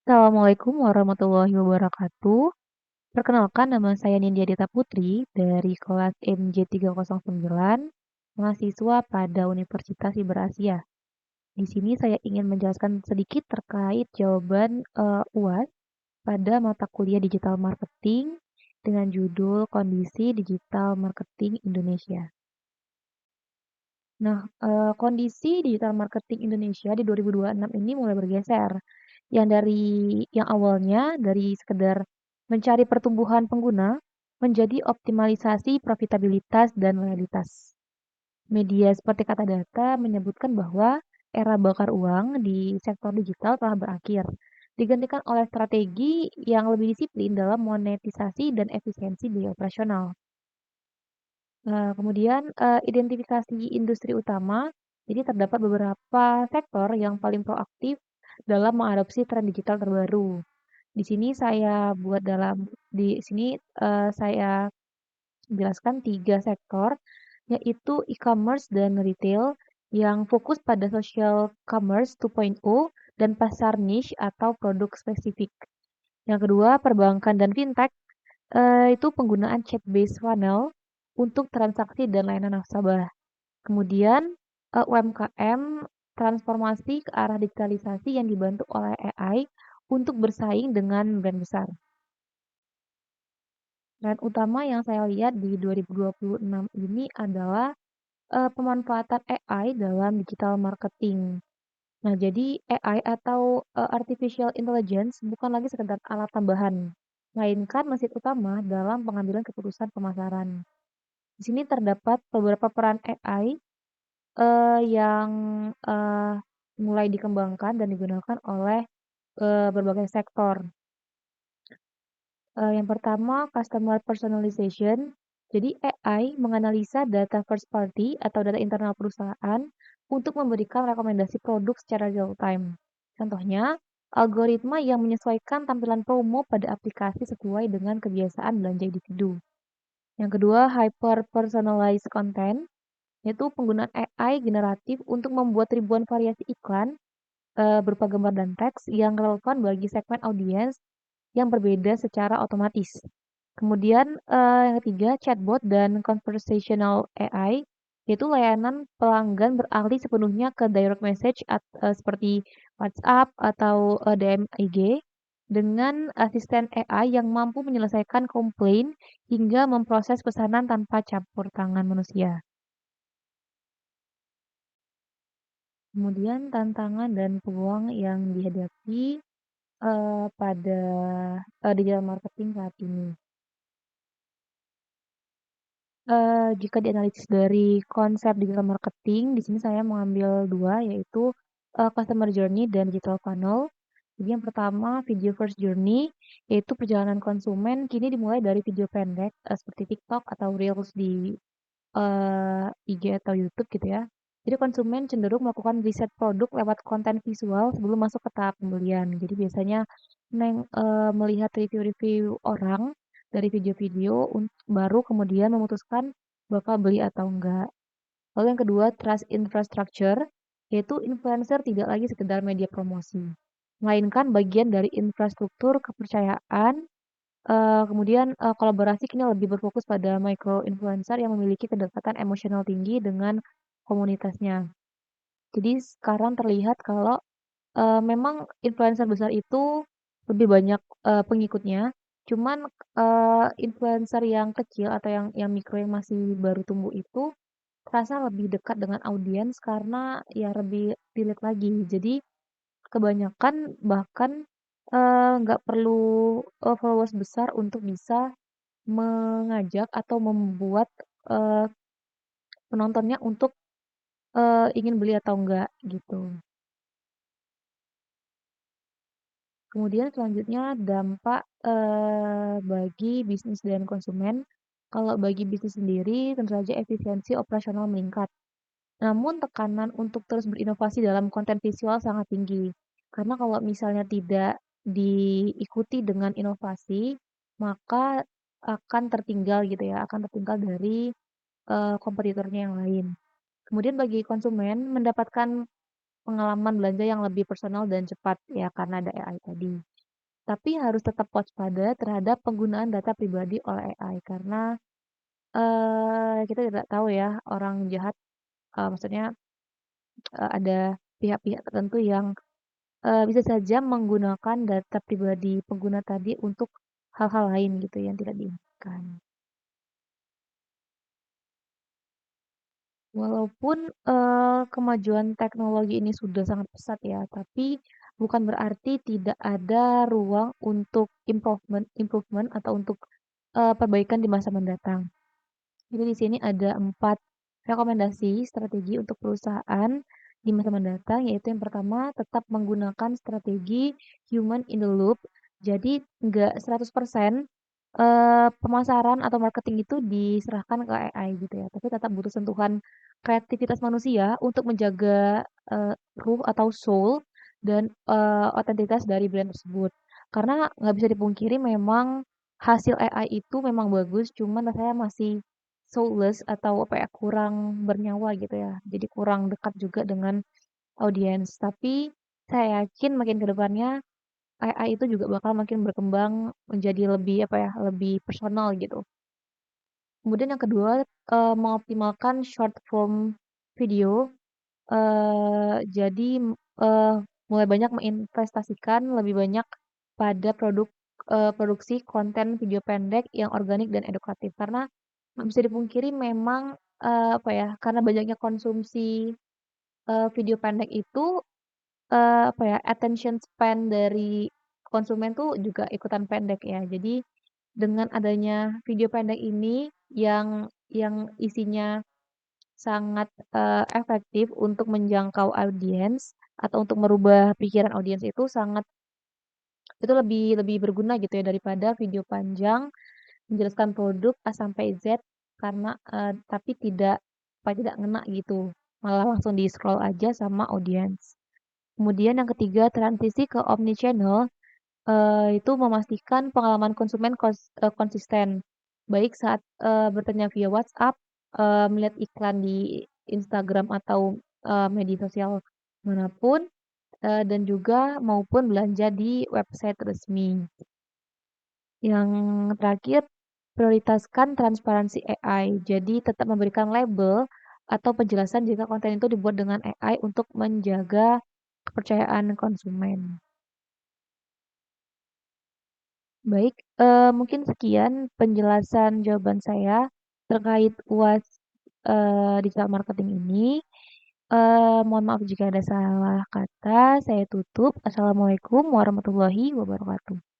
Assalamualaikum warahmatullahi wabarakatuh. Perkenalkan nama saya Nindya Dita Putri dari kelas MJ309, mahasiswa pada Universitas Siberasia. Di sini saya ingin menjelaskan sedikit terkait jawaban UAS pada mata kuliah Digital Marketing dengan judul Kondisi Digital Marketing Indonesia. Nah, kondisi digital marketing Indonesia di 2026 ini mulai bergeser. Yang awalnya dari sekedar mencari pertumbuhan pengguna, menjadi optimalisasi profitabilitas dan loyalitas. Media seperti Kata Data menyebutkan bahwa era bakar uang di sektor digital telah berakhir, digantikan oleh strategi yang lebih disiplin dalam monetisasi dan efisiensi biaya operasional. Nah, kemudian, identifikasi industri utama, jadi terdapat beberapa sektor yang paling proaktif dalam mengadopsi tren digital terbaru. Di sini, saya jelaskan 3 sektor, yaitu e-commerce dan retail yang fokus pada social commerce 2.0 dan pasar niche atau produk spesifik. Yang kedua, perbankan dan fintech. Itu penggunaan chat-based funnel untuk transaksi dan layanan nasabah. Kemudian, UMKM transformasi ke arah digitalisasi yang dibantu oleh AI untuk bersaing dengan brand besar. Tren utama yang saya lihat di 2026 ini adalah pemanfaatan AI dalam digital marketing. Nah, jadi AI atau artificial intelligence bukan lagi sekedar alat tambahan, melainkan mesin utama dalam pengambilan keputusan pemasaran. Di sini terdapat beberapa peran AI yang eee, mulai dikembangkan dan digunakan oleh berbagai sektor. Yang pertama, customer personalization. Jadi AI menganalisa data first party atau data internal perusahaan untuk memberikan rekomendasi produk secara real time. Contohnya, algoritma yang menyesuaikan tampilan promo pada aplikasi sesuai dengan kebiasaan belanja individu. Yang kedua, hyper personalized content, yaitu penggunaan AI generatif untuk membuat ribuan variasi iklan berupa gambar dan teks yang relevan bagi segmen audiens yang berbeda secara otomatis. Kemudian, yang ketiga, chatbot dan conversational AI, yaitu layanan pelanggan beralih sepenuhnya ke direct message seperti WhatsApp atau DM IG dengan asisten AI yang mampu menyelesaikan komplain hingga memproses pesanan tanpa campur tangan manusia. Kemudian tantangan dan peluang yang dihadapi, pada, digital marketing saat ini. Jika dianalisis dari konsep digital marketing, di sini saya mengambil 2 yaitu, customer journey dan digital funnel. Jadi yang pertama video first journey, yaitu perjalanan konsumen kini dimulai dari video pendek, seperti TikTok atau Reels di IG atau YouTube gitu ya. Jadi konsumen cenderung melakukan riset produk lewat konten visual sebelum masuk ke tahap pembelian. Jadi biasanya melihat review-review orang dari video-video baru kemudian memutuskan bakal beli atau enggak. Lalu yang kedua, trust infrastructure, yaitu influencer tidak lagi sekedar media promosi, melainkan bagian dari infrastruktur kepercayaan. Kemudian, kolaborasi kini lebih berfokus pada micro-influencer yang memiliki kedekatan emosional tinggi dengan komunitasnya. Jadi sekarang terlihat kalau, memang influencer besar itu lebih banyak, pengikutnya, cuman, influencer yang kecil atau yang mikro yang masih baru tumbuh itu terasa lebih dekat dengan audiens karena ya lebih relate lagi. Jadi kebanyakan bahkan, nggak perlu, followers besar untuk bisa mengajak atau membuat, eee, penontonnya untuk, ingin beli atau enggak, gitu. Kemudian selanjutnya dampak, bagi bisnis dan konsumen. Kalau bagi bisnis sendiri tentu saja efisiensi operasional meningkat. Namun tekanan untuk terus berinovasi dalam konten visual sangat tinggi. Karena kalau misalnya tidak diikuti dengan inovasi, maka akan tertinggal gitu ya, akan tertinggal dari, kompetitornya yang lain. Kemudian bagi konsumen mendapatkan pengalaman belanja yang lebih personal dan cepat ya karena ada AI tadi. tapi harus tetap waspada terhadap penggunaan data pribadi oleh AI karena, kita tidak tahu ya orang jahat, maksudnya, ada pihak-pihak tertentu yang, bisa saja menggunakan data pribadi pengguna tadi untuk hal-hal lain gitu yang tidak diinginkan. Walaupun, kemajuan teknologi ini sudah sangat pesat ya, tapi bukan berarti tidak ada ruang untuk improvement improvement atau untuk, perbaikan di masa mendatang. Jadi di sini ada 4 rekomendasi strategi untuk perusahaan di masa mendatang, yaitu yang pertama tetap menggunakan strategi human in the loop. Jadi nggak 100% pemasaran atau marketing itu diserahkan ke AI gitu ya, tapi tetap butuh sentuhan kreativitas manusia untuk menjaga, ruh atau soul dan, otentitas dari brand tersebut. Karena nggak bisa dipungkiri memang hasil AI itu memang bagus, cuman rasanya masih soulless atau apa ya, kurang bernyawa gitu ya. Jadi kurang dekat juga dengan audiens. Tapi saya yakin makin ke depannya AI itu juga bakal makin berkembang menjadi lebih apa ya, lebih personal gitu. Kemudian yang kedua, mengoptimalkan short form video, jadi, mulai banyak menginvestasikan lebih banyak pada produksi konten video pendek yang organik dan edukatif. Karena nggak bisa dipungkiri memang, apa ya, karena banyaknya konsumsi, video pendek itu, apa ya, attention span dari konsumen tuh juga ikutan pendek ya. Jadi dengan adanya video pendek ini yang isinya sangat, efektif untuk menjangkau audiens atau untuk merubah pikiran audiens itu lebih lebih berguna gitu ya daripada video panjang menjelaskan produk A sampai Z karena, tapi tidak ngena gitu, malah langsung di-scroll aja sama audiens. Kemudian yang ketiga transisi ke omnichannel, itu memastikan pengalaman konsumen konsisten, baik saat, bertanya via WhatsApp, melihat iklan di Instagram atau, media sosial manapun, dan juga maupun belanja di website resmi. Yang terakhir, prioritaskan transparansi AI. Jadi tetap memberikan label atau penjelasan jika konten itu dibuat dengan AI untuk menjaga kepercayaan konsumen. Baik, mungkin sekian penjelasan jawaban saya terkait UAS, digital marketing ini. Mohon maaf jika ada salah kata, saya tutup. Assalamualaikum warahmatullahi wabarakatuh.